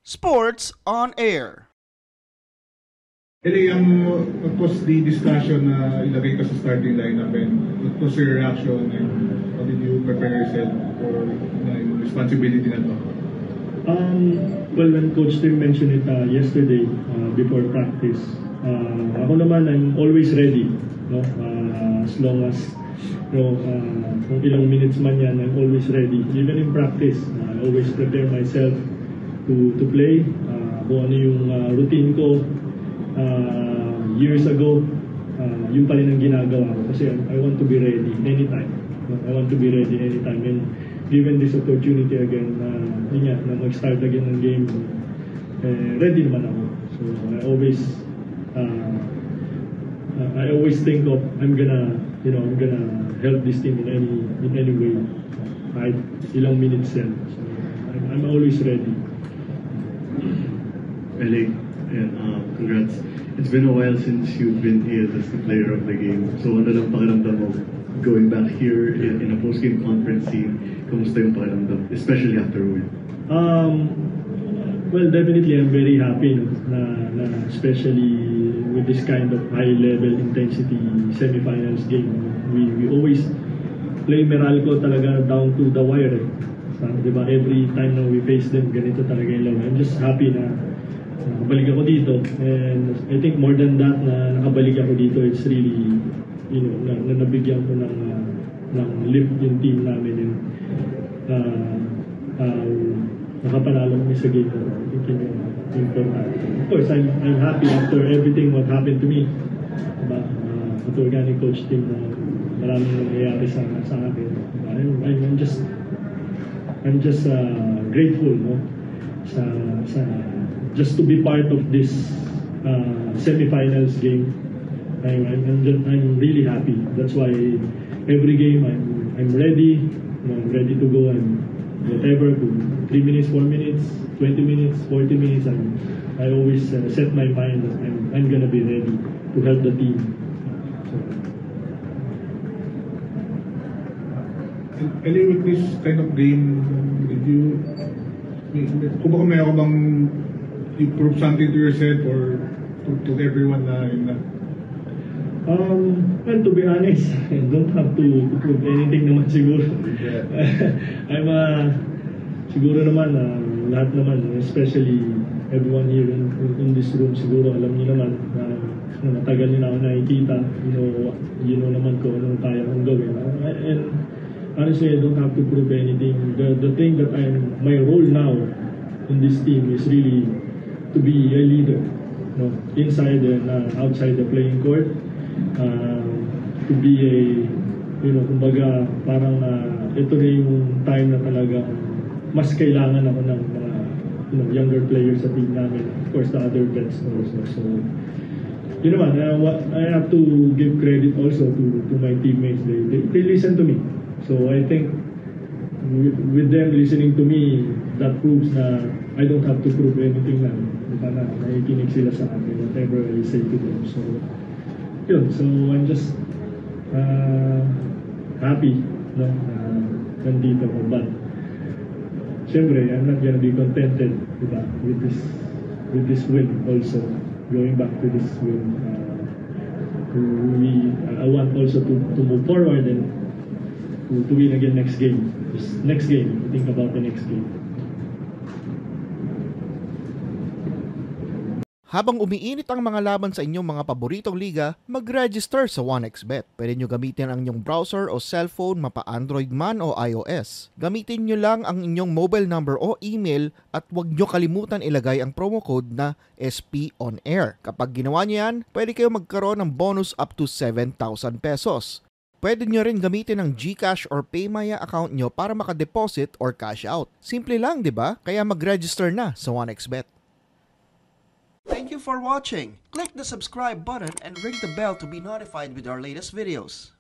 Sports on Air. Eli, what was the discussion na ilagay ka sa starting lineup and what was your reaction and how did you prepare yourself for yung responsibility na to? Well, when Coach Tim mentioned it yesterday before practice, ako naman, I'm always ready. No? As long as kung ilang minutes man yan, I'm always ready. Even in practice, I always prepare myself to play. Kung ano yung routine ko years ago, yun pa rin ang ginagawa ko. Kasi I want to be ready anytime. I want to be ready anytime. And given this opportunity again, na mag-start again ng game, ready naman ako. So I always think of I'm gonna help this team in any way. Kahit ilang minutes yan. So I'm always ready. Eli, and congrats. It's been a while since you've been here as the player of the game. So ano lang pakiramdam mo going back here in a post-game conference scene? Kamusta yung pakiramdam, especially after a win? Well, definitely I'm very happy na especially with this kind of high-level intensity semifinals game. We always play Meralco talaga down to the wire. Diba? Every time na we face them, ganito talaga yung laban. I'm just happy na nakabalik ako dito. And I think more than that, na nakabalik ako dito, it's really, na nabigyan ko ng lift yung team namin. And nakapanalo kami sa game. I think yun yung important. Of course, I'm happy after everything what happened to me. Diba? At organic coach team na maraming nangyayari sa akin. I'm just grateful, no? Just to be part of this semifinals game. I'm really happy. That's why every game I'm ready. I'm ready to go and whatever, 3 minutes, 4 minutes, 20 minutes, 40 minutes. I always set my mind that I'm gonna be ready to help the team. Eli, with this kind of game, kung baka may ako bang you prove something to yourself or to everyone na yun na? Well, to be honest, I don't have to prove anything naman siguro. Siguro naman, lahat naman, especially everyone here in this room, siguro alam niyo naman na matagal niyo na ako nakikita, you know naman kung anong kaya kong gawin. And honestly, I don't have to prove anything. The thing that my role now in this team is really to be a leader, inside and outside the playing court. To be a, kumbaga, parang ito na yung time na talaga mas kailangan ako ng mga younger players sa team namin. Of course, the other vets also. So, I have to give credit also to my teammates. They listen to me. So I think with them listening to me, that proves na I don't have to prove anything na. Diba na, nakikinig sila sa akin, whatever I say to them. So, yun. So I'm just happy, nandito ko. But, syempre, I'm not gonna be contented, diba, with this win also. Going back to this win. I want also to move forward and to win again next game. Just next game, think about the next game. Habang umiinit ang mga laban sa inyong mga paboritong liga, mag-register sa 1xBet. Pwede nyo gamitin ang inyong browser o cellphone, mapa Android man o iOS. Gamitin nyo lang ang inyong mobile number o email at huwag nyo kalimutan ilagay ang promo code na SPONAIR. Kapag ginawa nyo yan, pwede kayo magkaroon ng bonus up to 7,000 pesos. Pwede nyo rin gamitin ang GCash or PayMaya account nyo para makadeposit or cash out. Simple lang, di ba? Kaya mag-register na sa 1xBet. Thank you for watching. Click the subscribe button and ring the bell to be notified with our latest videos.